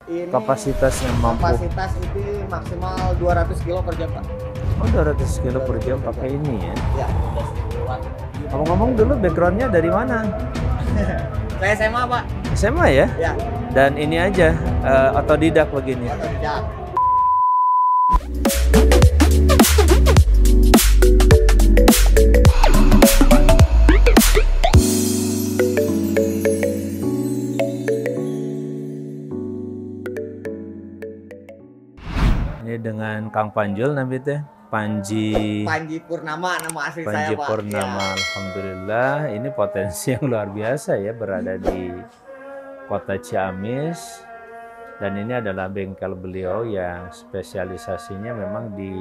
Ini kapasitasnya mampu? kapasitas itu maksimal 200 kilo per jam, Pak. Oh, 200 kilo per jam pakai ini ya. Ya, udah 10 watt. Ngomong-ngomong dulu backgroundnya dari mana? Saya SMA, Pak. SMA ya? Ya, Dan ini aja otodidak begini. otodidak. Ini dengan Kang Panjul nanti teh. Panji Purnama nama asli Panji saya, Pak. Purnama. Ya. Alhamdulillah ini potensi yang luar biasa ya berada di kota Ciamis. Dan ini adalah bengkel beliau yang spesialisasinya memang di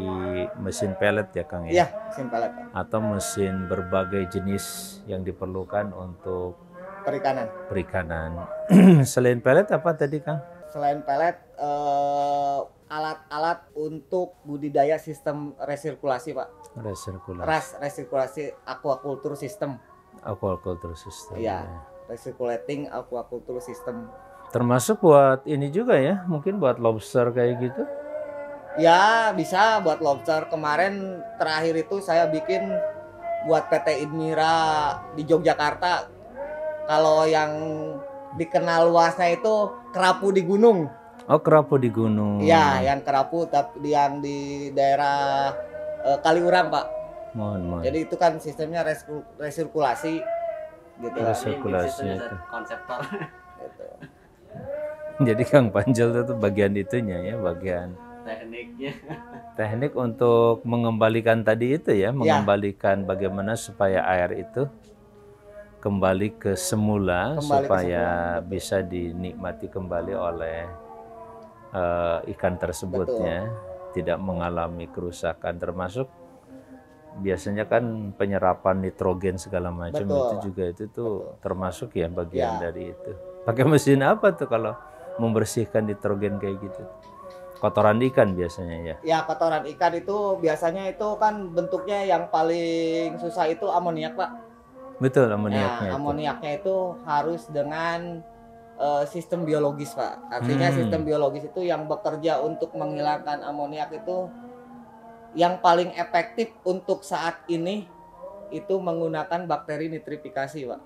mesin pellet ya Kang ya? Iya, mesin pellet, Pak. Atau mesin berbagai jenis yang diperlukan untuk Perikanan. perikanan. Selain pellet apa tadi Kang? Selain pellet, alat-alat untuk budidaya sistem resirkulasi, Pak. Resirkulasi. Resirkulasi aquaculture system. Aquaculture system. Iya, recirculating aquaculture system. Termasuk buat ini juga ya, mungkin buat lobster kayak gitu. Ya, bisa buat lobster. Kemarin terakhir itu saya bikin buat PT Idmira di Yogyakarta. Kalau yang dikenal luasnya itu kerapu di gunung. Oh, kerapu di gunung. Iya, yang kerapu tapi yang di daerah Kaliurang, Pak. Mohon. Jadi itu kan sistemnya resirkulasi gitu. Resirkulasi itu. Konseptor. Gitu. Jadi Kang Panjul itu bagian itunya ya, bagian Tekniknya. teknik untuk mengembalikan tadi itu ya, mengembalikan bagaimana supaya air itu kembali ke semula, supaya bisa dinikmati kembali oleh ikan tersebutnya, tidak mengalami kerusakan, termasuk biasanya kan penyerapan nitrogen segala macam itu juga itu tuh termasuk ya bagian dari itu. Pakai mesin apa tuh kalau membersihkan nitrogen kayak gitu? Kotoran ikan biasanya ya? Ya, kotoran ikan itu biasanya itu kan bentuknya yang paling susah itu amoniak, Pak. Betul, amoniaknya. Nah, amoniaknya itu harus dengan sistem biologis, Pak. Artinya sistem biologis itu yang bekerja untuk menghilangkan amoniak itu yang paling efektif untuk saat ini itu menggunakan bakteri nitrifikasi, Pak.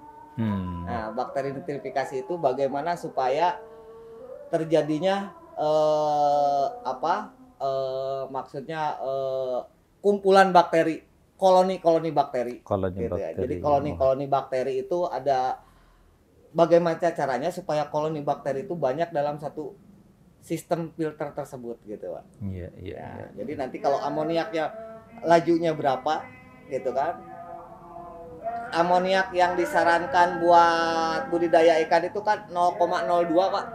Nah, bakteri nitrifikasi itu bagaimana supaya terjadinya maksudnya kumpulan bakteri, koloni bakteri. Gitu ya. Jadi koloni bakteri itu ada bagaimana caranya supaya koloni bakteri itu banyak dalam satu sistem filter tersebut gitu, Pak. Iya. Jadi nanti kalau amoniaknya lajunya berapa gitu kan? Amoniak yang disarankan buat budidaya ikan itu kan 0,02, Pak.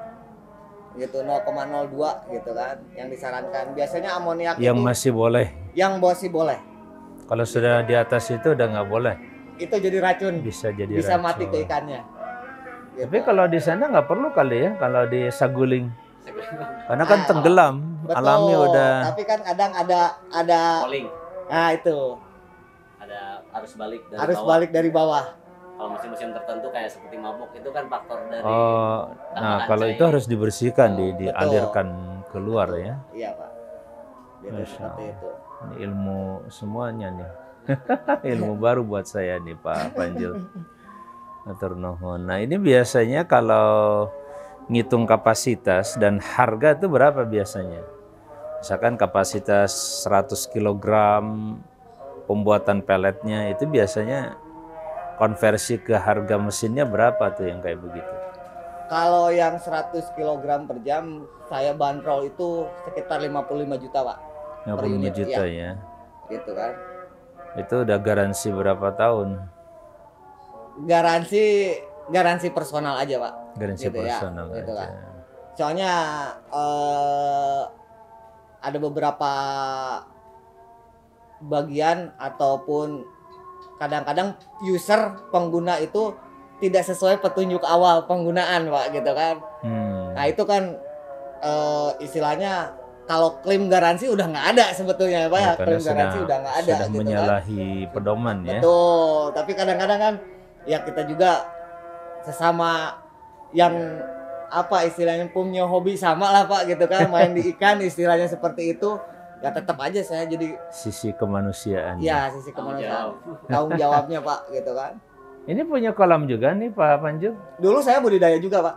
Gitu, 0,02 gitu kan yang disarankan. Biasanya amoniak yang itu masih boleh. Yang masih boleh. Kalau sudah di atas itu udah nggak boleh. Itu jadi racun. Bisa jadi bisa racun. mati ke ikannya. Gitu. Tapi kalau di sana nggak perlu kali ya kalau di Saguling. Karena kan tenggelam, betul, alami udah. Tapi kan kadang ada Calling. Nah, itu. Ada arus balik dari Arus bawah. balik dari bawah. Kalau musim-musim tertentu kayak seperti mabuk itu kan faktor dari Nah kalau itu harus dibersihkan, dialirkan keluar ya. Iya, Pak. Gitu, seperti itu. Ini ilmu semuanya nih. Ilmu baru buat saya nih Pak Panjul. Matur nuwun. Nah ini biasanya kalau ngitung kapasitas dan harga itu berapa biasanya? Misalkan kapasitas 100 kg pembuatan pelletnya itu biasanya konversi ke harga mesinnya berapa tuh yang kayak begitu? Kalau yang 100 kg per jam saya bandrol itu sekitar 55 juta, Pak. 55 juta ya. Gitu kan. Itu udah garansi berapa tahun? Garansi personal aja, Pak. Garansi gitu personal ya, aja. gitu kan. Soalnya ada beberapa bagian ataupun kadang-kadang user pengguna itu tidak sesuai petunjuk awal penggunaan, Pak, gitu kan. Nah itu kan istilahnya kalau klaim garansi udah nggak ada sebetulnya, Pak. Ya, klaim garansi udah nggak ada. Sudah gitu menyalahi kan. pedoman ya. Betul. Tapi kadang-kadang kan ya kita juga sesama yang apa istilahnya punya hobi sama lah Pak gitu kan, main di ikan istilahnya seperti itu, ya tetap aja saya jadi Sisi kemanusiaan. ya sisi kemanusiaan, tanggung jawabnya Pak gitu kan. Ini punya kolam juga nih Pak Panju? Dulu saya budidaya juga Pak,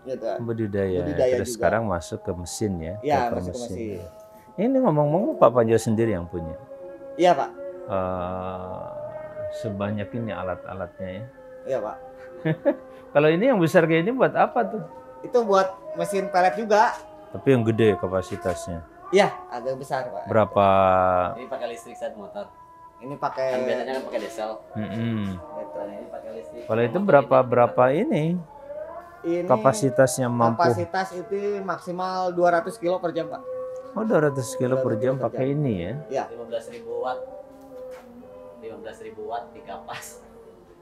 gitu kan. Budidaya. Terus juga. sekarang masuk ke mesin ya? Iya, ke masuk ke mesin. Ini ngomong-ngomong Pak Panju sendiri yang punya? Iya Pak. Sebanyak ini alat-alatnya ya? Iya Pak. Kalau ini yang besar kayak ini buat apa tuh? Itu buat mesin pelet juga. Tapi yang gede kapasitasnya. Iya, agak besar Pak. Berapa? Ini pakai listrik saat motor. Ini pakai. Kan biasanya kan pakai diesel. Gitu. Nah, ini pakai listrik. Kalau itu berapa ini? Ini Kapasitasnya mampu? kapasitas itu maksimal 200 kilo per jam Pak. Oh 200 kilo per jam pakai ini ya? Iya. 15.000 watt. 15.000 watt 3 pas.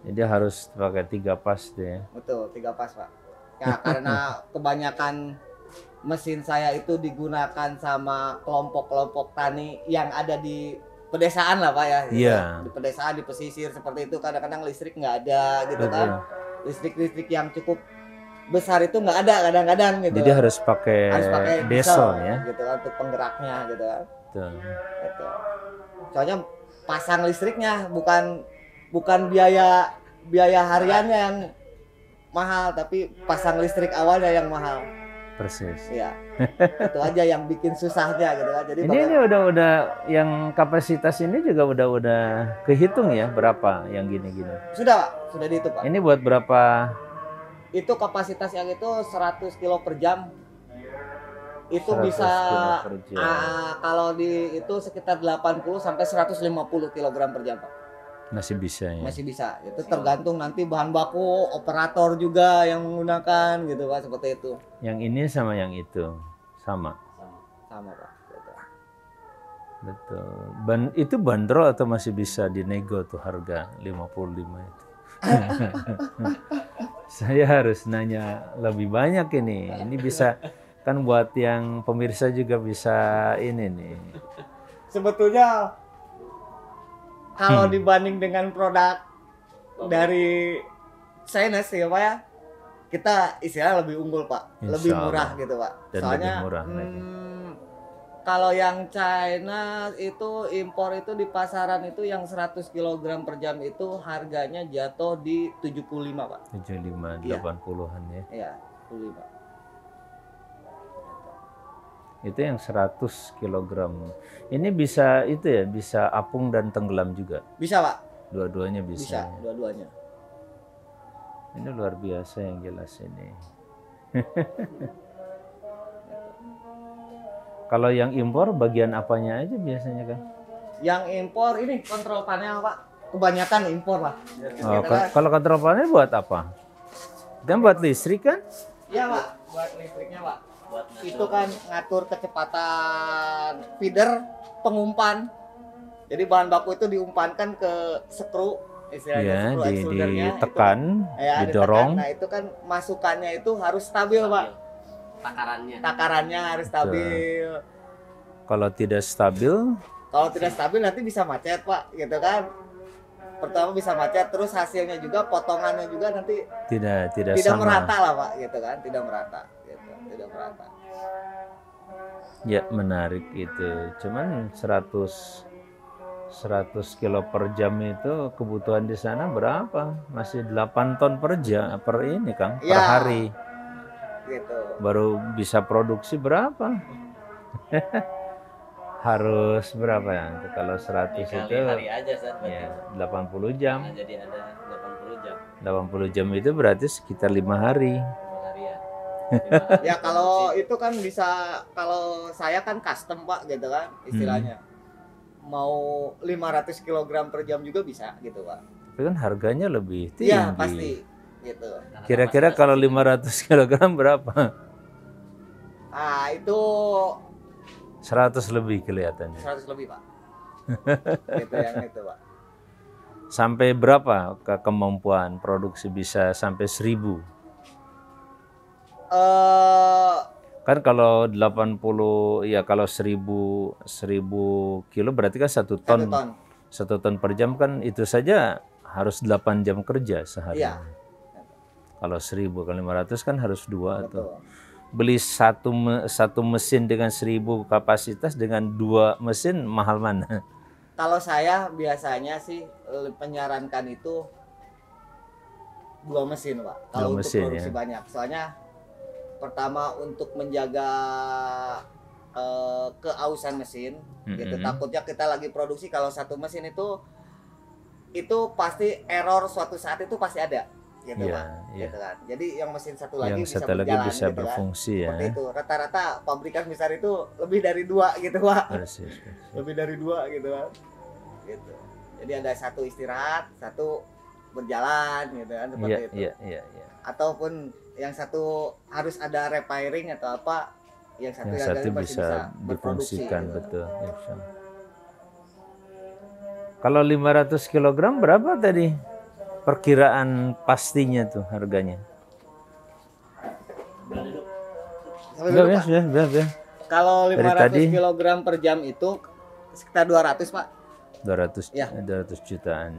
Jadi harus pakai 3 pas deh. Betul, 3 pas Pak. Ya karena kebanyakan mesin saya itu digunakan sama kelompok-kelompok tani yang ada di pedesaan lah Pak ya. Gitu. Iya. Di pedesaan, di pesisir seperti itu kadang-kadang listrik nggak ada gitu kan. Listrik-listrik yang cukup besar itu nggak ada kadang-kadang gitu. Jadi harus pakai diesel ya. Gitu kan untuk penggeraknya gitu kan. Betul. Gitu. Soalnya pasang listriknya bukan biaya hariannya yang mahal, tapi pasang listrik awalnya yang mahal. Persis. Iya. Itu aja yang bikin susahnya gitu kan. Jadi ini udah yang kapasitas ini juga udah kehitung ya berapa yang gini-gini. Sudah Pak, sudah dihitung Pak. Ini buat berapa? Itu kapasitas yang itu 100 kilo per jam. Itu 100 bisa kilo per jam. kalau di itu sekitar 80 sampai 150 kg per jam Pak. Masih bisa ya. Masih bisa. Itu tergantung nanti bahan baku, operator juga yang menggunakan gitu Pak, seperti itu. Yang ini sama yang itu sama. Sama Pak. Gitu. Betul. Itu bandrol atau masih bisa dinego tuh harga 55 itu? Saya harus nanya lebih banyak ini. Ini bisa kan buat yang pemirsa juga bisa ini nih. Sebetulnya kalau dibanding dengan produk dari Chinese ya Pak ya, kita istilah lebih unggul Pak, lebih murah gitu Pak. Dan soalnya lebih murah lagi. Kalau yang China itu impor itu di pasaran itu yang 100 kg per jam itu harganya jatuh di 75 Pak. 75, 80-an ya. Iya, 75. Itu yang 100 kg. Ini bisa itu ya, bisa apung dan tenggelam juga. Bisa Pak. Dua-duanya bisa. Bisa, dua-duanya. Ini luar biasa yang jelas ini. Kalau yang impor bagian apanya aja biasanya kan? Yang impor ini kontrol panel Pak. Kebanyakan impor lah. Oh, kalau kontrol panel buat apa? Dan buat listrik kan? Iya Pak, buat listriknya Pak. Itu kan ngatur kecepatan feeder, pengumpan. Jadi bahan baku itu diumpankan ke skru, istilahnya skru extrudernya. Ditekan, didorong. Nah itu kan masukannya itu harus stabil Pak. Takarannya harus stabil. Kalau tidak stabil? Kalau tidak stabil nanti bisa macet Pak, gitu kan. Pertama bisa macet, terus hasilnya juga potongannya juga nanti tidak sama. Merata lah Pak, gitu kan, tidak merata, gitu, tidak merata. Ya menarik itu, cuman 100 kilo per jam itu kebutuhan di sana berapa? Masih 8 ton per jam per ini Kang, per hari. Gitu. Baru bisa produksi berapa? Harus berapa ya? Kalau 100 itu hari aja, ya 80 jam. Nah, jadi ada 80 jam. 80 jam itu berarti sekitar 5 hari. 5 hari ya. Ya kalau itu kan bisa, kalau saya kan custom Pak gitu kan istilahnya. Mau 500 kg per jam juga bisa gitu Pak. Tapi kan harganya lebih tinggi. Iya pasti gitu. Kira-kira kalau 500 kg berapa? Ah itu 100 lebih kelihatannya. 100 lebih Pak. Itu yang itu Pak. Sampai berapa kemampuan produksi bisa sampai 1000? Kan kalau 80 ya kalau 1000 kilo berarti kan 1 ton. 1 ton per jam kan itu saja harus 8 jam kerja sehari. Iya. Kalau 1000 kali 500 kan harus 2 tuh. Betul. Beli satu mesin dengan 1000 kapasitas dengan 2 mesin mahal mana? Kalau saya biasanya sih penyarankan itu 2 mesin, Pak. Kalau untuk mesin, produksi ya. banyak. Soalnya pertama untuk menjaga keausan mesin, gitu. Takutnya kita lagi produksi kalau satu mesin itu pasti error suatu saat itu pasti ada, gitu, Iya, Pak. iya. Gitu kan. Jadi yang mesin satu lagi Yang bisa satu lagi berjalan, bisa gitu kan. berfungsi ya. Seperti itu. Rata-rata pabrikan besar itu lebih dari 2 gitu, Pak. Persis. Lebih dari 2 gitu kan. Gitu. Jadi ada satu istirahat, satu berjalan gitu kan, seperti itu. Iya. Ataupun yang satu harus ada repairing atau apa, yang satu Yang masih bisa berproduksi difungsikan, gitu. betul. Ya, kalau 500 kg berapa tadi perkiraan pastinya tuh harganya? Biar. Kalau Dari 500 tadi? kg per jam itu sekitar 200, Pak. 200 Ya. 200 jutaan.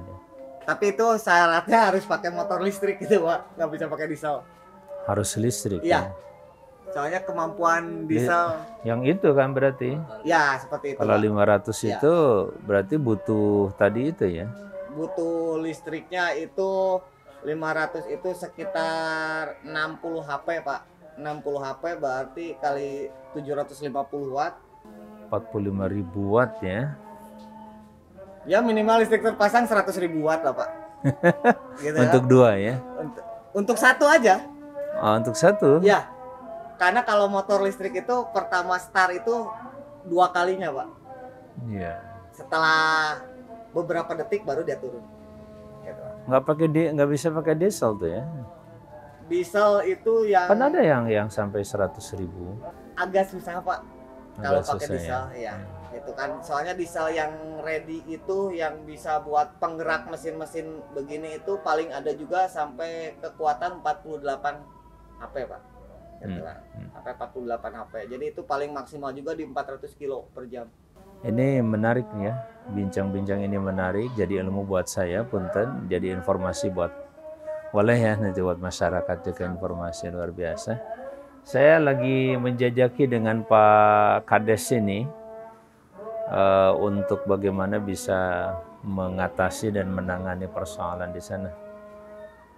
Tapi itu syaratnya harus pakai motor listrik gitu, Pak. Nggak bisa pakai diesel. Harus listrik. Iya. Ya. Soalnya kemampuan diesel Yang itu kan berarti. ya seperti itu. Kalau Pak. 500 Ya. itu berarti butuh tadi itu ya. Butuh listriknya itu 500 itu sekitar 60 HP, Pak. 60 HP berarti kali 750 watt. 45.000 watt ya. Ya minimal listrik terpasang 100.000 watt lah, Pak. Gitu ya. Untuk 2 ya. Untuk satu aja. Oh, untuk 1. Ya. Karena kalau motor listrik itu pertama start itu 2 kalinya, Pak. Iya. Setelah beberapa detik baru dia turun. Gitu. Nggak bisa pakai diesel tuh ya. Diesel itu yang Kan ada yang sampai 100.000. agak susah, Pak. Kalau Agak pakai susah, diesel ya. Gitu kan. Soalnya diesel yang ready itu yang bisa buat penggerak mesin-mesin begini itu paling ada juga sampai kekuatan 48 HP, Pak. Gitu kan. Sampai 48 HP. Jadi itu paling maksimal juga di 400 kilo per jam. Ini menarik ya, bincang-bincang ini menarik, jadi ilmu buat saya, punten, jadi informasi buat boleh ya nanti buat masyarakat juga informasi luar biasa. Saya lagi menjajaki dengan Pak Kades ini untuk bagaimana bisa mengatasi dan menangani persoalan di sana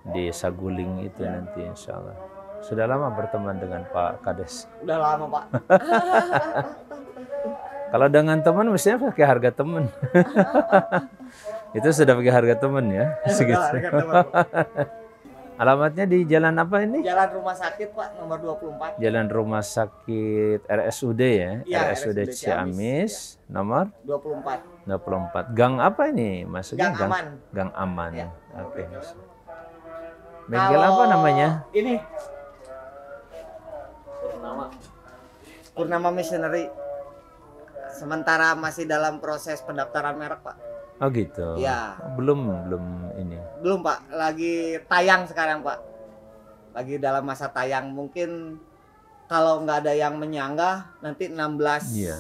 di Saguling itu nanti insya Allah. Sudah lama berteman dengan Pak Kades. Udah lama, Pak. Kalau dengan teman mestinya pakai harga teman. Itu sudah pakai harga teman ya. Segitu. Harga teman, Pak. Alamatnya di jalan apa ini? Jalan Rumah Sakit, Pak, nomor 24. Jalan Rumah Sakit RSUD ya? Iya, RSUD RSUD Ciamis, nomor 24. 24. Gang apa ini? Maksudnya Gang Aman. Gang Aman. Ya. Oke. Bengkel apa namanya? Ini Purnama. Purnama Machinery. Sementara masih dalam proses pendaftaran merek, Pak. Oh gitu. Iya. Belum ini. Belum, Pak. Lagi tayang sekarang, Pak. Lagi dalam masa tayang. Mungkin kalau nggak ada yang menyanggah nanti 16. Iya.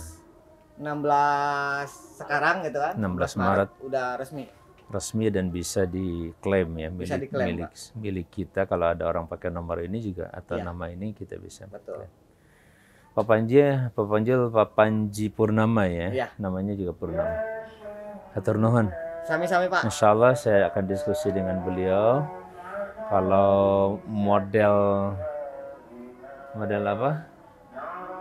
16 sekarang gitu kan. 16 Maret. Udah resmi. Resmi dan bisa diklaim ya, Bisa diklaim, milik kita. Kalau ada orang pakai nomor ini juga atau Iya. nama ini kita bisa. Betul. Pak Panji Purnama ya, Iya. namanya juga Purnama. Hatur nuhun. Sami-sami, Pak. Insya Allah saya akan diskusi dengan beliau. Kalau model apa?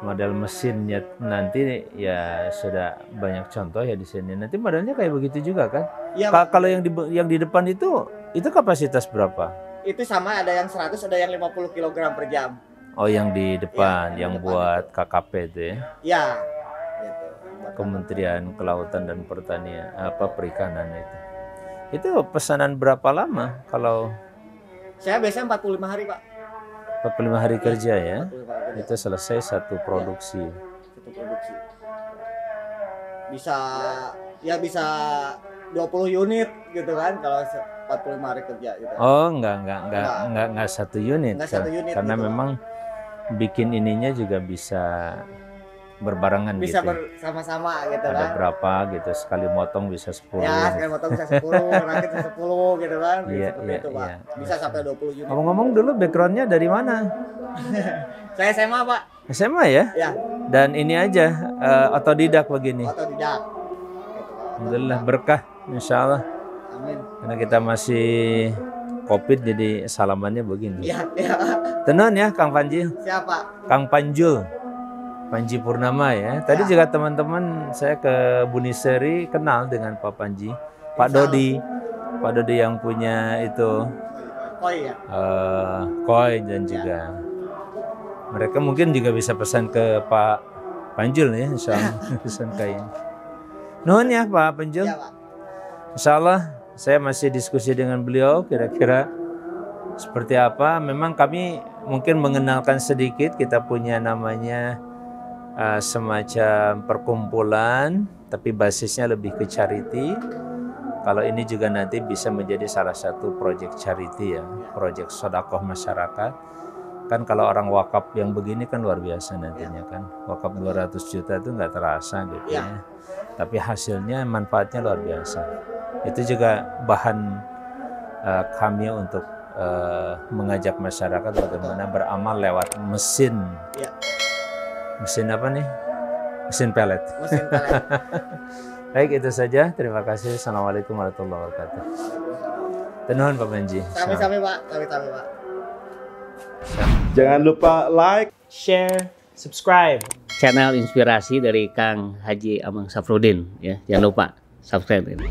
Model mesinnya nanti ya sudah banyak contoh ya di sini. Nanti modelnya kayak begitu juga kan? Iya, Pak. Kalau yang di depan itu kapasitas berapa? Itu sama, ada yang 100, ada yang 50 kg per jam. Oh, yang di depan, Ya, yang di depan buat KKP itu ya. Ya. Gitu. Kementerian Kelautan dan Pertanian, Perikanan itu. Itu pesanan berapa lama kalau Saya biasanya 45 hari, Pak. 45 hari kerja ya? 45 hari kerja. Itu selesai satu produksi. Satu produksi. Bisa 20 unit gitu kan kalau 45 hari kerja gitu. Oh, enggak satu unit. Enggak satu unit Karena gitu. memang bikin ininya juga berbarengan bisa gitu. bersama-sama gitu Ada kan. berapa gitu, sekali motong bisa 10. Ya, sekali motong bisa 10, rakit bisa 10 gitu kan. Iya, Seperti iya, itu, Pak. iya. Bisa sampai 20 unit. Ngomong-ngomong dulu backgroundnya dari mana? Saya SMA, Pak. SMA ya? Ya, Dan ini aja otodidak begini. otodidak. Gitu, Pak. Alhamdulillah berkah, insya Allah. Amin. Karena kita masih COVID jadi salamannya begini. Iya, iya. Tenon ya Kang Panji, Siapa? Kang Panjul, Panji Purnama ya. Tadi Ya. juga teman-teman saya ke Buniseri kenal dengan Pak Panji, Pak Dodi, Pak Dodi yang punya itu Koi ya. koi dan juga mereka mungkin juga bisa pesan ke Pak Panjul ya, insya Allah pesan kain. Nuhun ya Pak Panjul. Iya, Pak. Insya Allah saya masih diskusi dengan beliau kira-kira seperti apa. Memang kami mungkin mengenalkan sedikit, kita punya namanya semacam perkumpulan tapi basisnya lebih ke charity. Kalau ini juga nanti bisa menjadi salah satu proyek charity ya, proyek sedekah masyarakat. Kan kalau orang wakaf yang begini kan luar biasa nantinya kan. Wakaf 200 juta itu nggak terasa gitu ya. Tapi hasilnya manfaatnya luar biasa. Itu juga bahan kami untuk mengajak masyarakat bagaimana beramal lewat mesin. Ya. Mesin apa nih? Mesin pelet. Mesin pelet. Baik, itu saja. Terima kasih. Assalamualaikum warahmatullahi wabarakatuh. Tenuhun Pak Panji. Sami-sami, Pak. Sami-sami, Pak. Jangan lupa like, share, subscribe. Channel inspirasi dari Kang Haji Amang Safrudin ya. Jangan lupa subscribe ini.